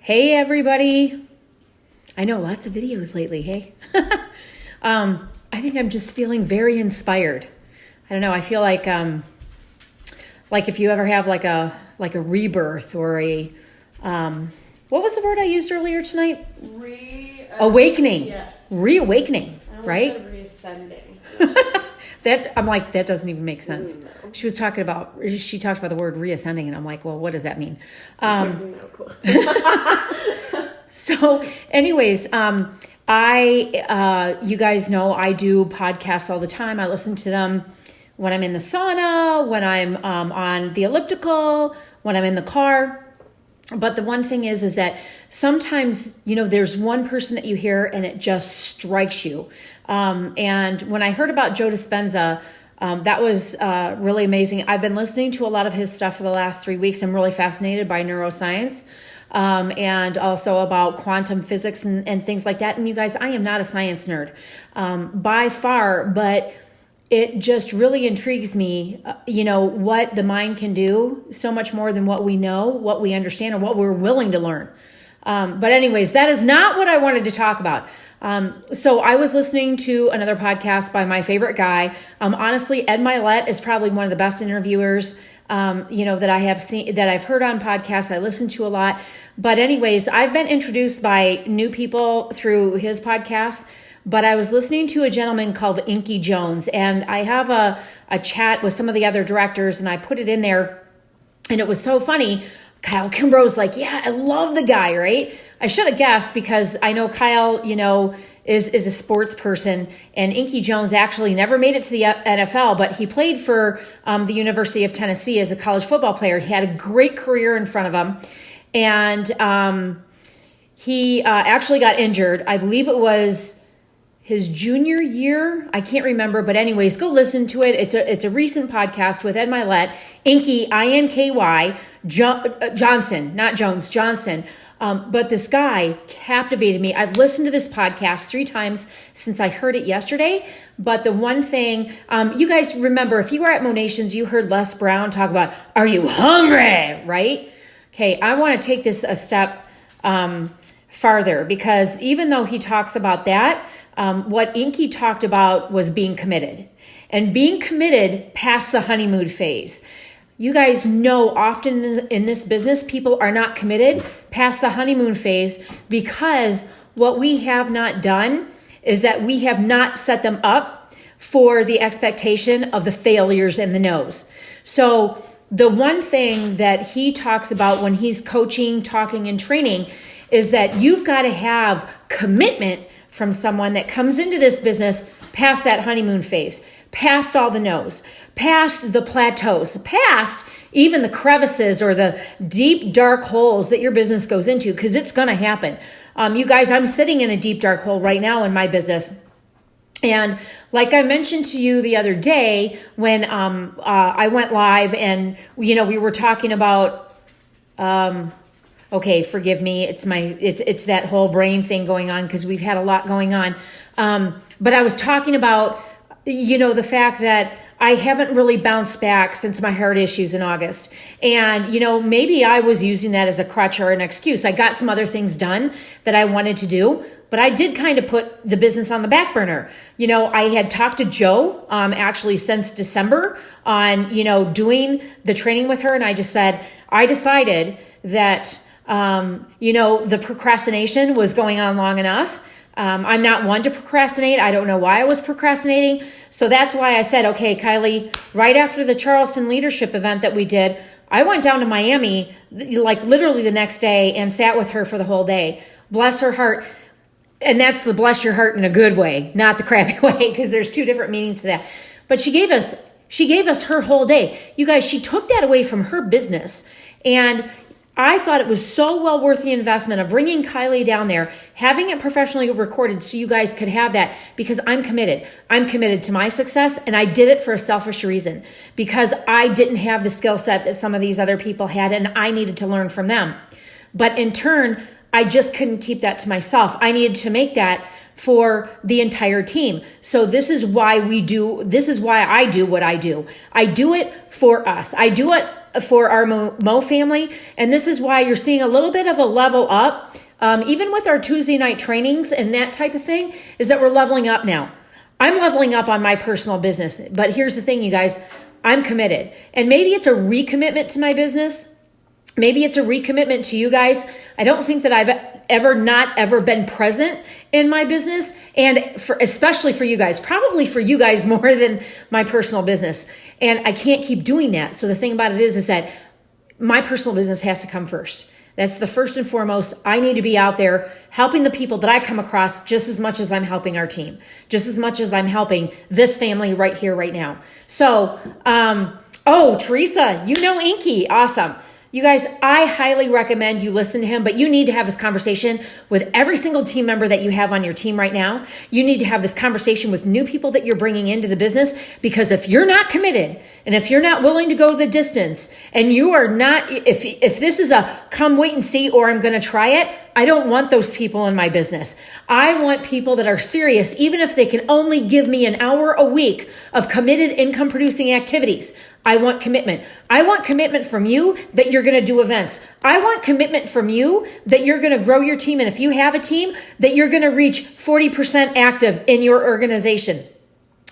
Hey, everybody. I know lots of videos lately, hey? I think I'm just feeling very inspired. I don't know, I feel like if you ever have like a rebirth or a, what was the word I used earlier tonight? Awakening. Yes. Reawakening, right? Said reascending. That doesn't even make sense. No. She talked about the word reascending, and I'm like, well, what does that mean? No clue. So anyways, you guys know I do podcasts all the time. I listen to them when I'm in the sauna, when I'm on the elliptical, when I'm in the car. But the one thing is that sometimes, there's one person that you hear and it just strikes you. And when I heard about Joe Dispenza, that was really amazing. I've been listening to a lot of his stuff for the last 3 weeks. I'm really fascinated by neuroscience and also about quantum physics and things like that. And you guys, I am not a science nerd by far, but it just really intrigues me, what the mind can do so much more than what we know, what we understand, or what we're willing to learn. But anyways, that is not what I wanted to talk about. So I was listening to another podcast by my favorite guy. Honestly, Ed Milet is probably one of the best interviewers, that I have seen, that I've heard on podcasts. I listen to a lot. But anyways, I've been introduced by new people through his podcast. But I was listening to a gentleman called Inky Jones, and I have a chat with some of the other directors, and I put it in there, and it was so funny. Kyle Kimbrough's like, yeah, I love the guy, right? I should have guessed because I know Kyle, is a sports person, and Inky Jones actually never made it to the NFL, but he played for the University of Tennessee as a college football player. He had a great career in front of him, and he actually got injured. I believe it was his junior year. I can't remember, but anyways, go listen to it. It's a recent podcast with Ed Milet, Inky, INKY, Johnson, not Jones, Johnson. But this guy captivated me. I've listened to this podcast 3 times since I heard it yesterday. But the one thing, you guys remember, if you were at Monations, you heard Les Brown talk about, are you hungry, right? Okay, I want to take this a step farther, because even though he talks about that, what Inky talked about was being committed, and being committed past the honeymoon phase. You guys know often in this business, people are not committed past the honeymoon phase because what we have not done is that we have not set them up for the expectation of the failures and the no's. So the one thing that he talks about when he's coaching, talking, and training is that you've got to have commitment from someone that comes into this business past that honeymoon phase, past all the no's, past the plateaus, past even the crevices or the deep, dark holes that your business goes into, because it's going to happen. You guys, I'm sitting in a deep, dark hole right now in my business. And like I mentioned to you the other day when I went live and, we were talking about, okay, forgive me. It's that whole brain thing going on because we've had a lot going on. But I was talking about, the fact that I haven't really bounced back since my heart issues in August. And, maybe I was using that as a crutch or an excuse. I got some other things done that I wanted to do, but I did kind of put the business on the back burner. I had talked to Joe, actually since December on, doing the training with her. And I just said, I decided that, the procrastination was going on long enough. I'm not one to procrastinate. I don't know why I was procrastinating. So that's why I said, okay, Kylie, right after the Charleston leadership event that we did, I went down to Miami, like literally the next day, and sat with her for the whole day. Bless her heart. And that's the bless your heart in a good way, not the crappy way, because there's 2 different meanings to that. But she gave us her whole day. You guys, she took that away from her business. And I thought it was so well worth the investment of bringing Kylie down there, having it professionally recorded so you guys could have that, because I'm committed. I'm committed to my success, and I did it for a selfish reason because I didn't have the skill set that some of these other people had, and I needed to learn from them. But in turn, I just couldn't keep that to myself. I needed to make that for the entire team. So this is why I do what I do. I do it for us. I do it for our Mo family, and this is why you're seeing a little bit of a level up, even with our Tuesday night trainings and that type of thing, is that we're leveling up now. I'm leveling up on my personal business. But here's the thing, you guys, I'm committed. And maybe it's a recommitment to my business. Maybe it's a recommitment to you guys. I don't think that I've ever been present in my business, and especially for you guys, probably for you guys more than my personal business. And I can't keep doing that. So the thing about it is that my personal business has to come first. That's the first and foremost. I need to be out there helping the people that I come across just as much as I'm helping our team, just as much as I'm helping this family right here, right now. So, Teresa, Inky, awesome. You guys, I highly recommend you listen to him, but you need to have this conversation with every single team member that you have on your team right now. You need to have this conversation with new people that you're bringing into the business, because if you're not committed and if you're not willing to go the distance and you are not, if this is a come wait and see, or I'm going to try it, I don't want those people in my business. I want people that are serious, even if they can only give me an hour a week of committed income producing activities. I want commitment. I want commitment from you that you're going to do events. I want commitment from you that you're going to grow your team. And if you have a team, that you're going to reach 40% active in your organization.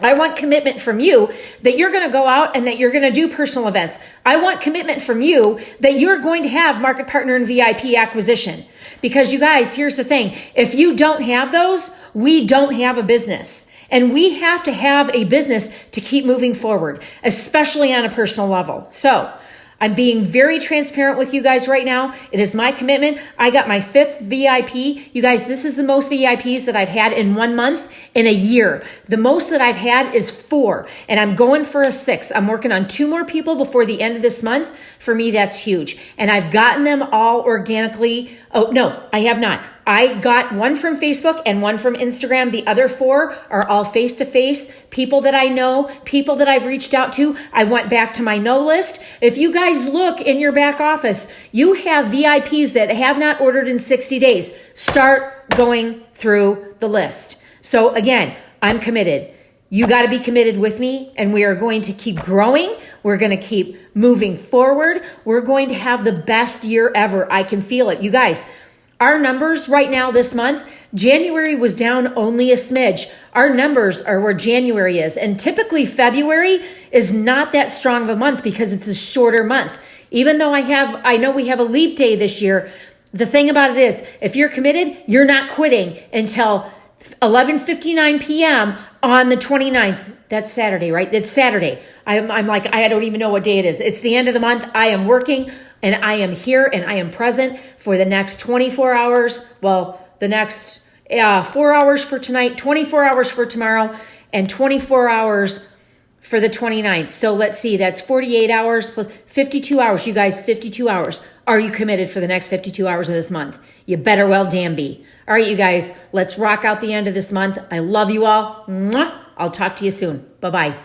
I want commitment from you that you're going to go out and that you're going to do personal events. I want commitment from you that you're going to have market partner and VIP acquisition. Because you guys, here's the thing. If you don't have those, we don't have a business. And we have to have a business to keep moving forward, especially on a personal level. So I'm being very transparent with you guys right now. It is my commitment. I got my 5th VIP. You guys, this is the most VIPs that I've had in 1 month in a year. The most that I've had is 4, and I'm going for a 6th. I'm working on 2 more people before the end of this month. For me, that's huge. And I've gotten them all organically. Oh, no, I have not. I got 1 from Facebook and 1 from Instagram. The other 4 are all face-to-face, people that I know, people that I've reached out to. I went back to my no list. If you guys look in your back office, you have VIPs that have not ordered in 60 days. Start going through the list. So again, I'm committed. You got to be committed with me, and we are going to keep growing. We're going to keep moving forward. We're going to have the best year ever. I can feel it. You guys, our numbers right now this month, January was down only a smidge. Our numbers are where January is. And typically February is not that strong of a month because it's a shorter month. Even though I know we have a leap day this year. The thing about it is, if you're committed, you're not quitting until 11:59 p.m. on the 29th. That's Saturday, right? That's Saturday. I'm like, I don't even know what day it is. It's the end of the month. I am working and I am here and I am present for the next 24 hours. Well, the next 4 hours for tonight, 24 hours for tomorrow, and 24 hours for the 29th. So let's see, that's 48 hours plus 52 hours. You guys, 52 hours. Are you committed for the next 52 hours of this month? You better well damn be. All right, you guys, let's rock out the end of this month. I love you all. Mwah. I'll talk to you soon. Bye-bye.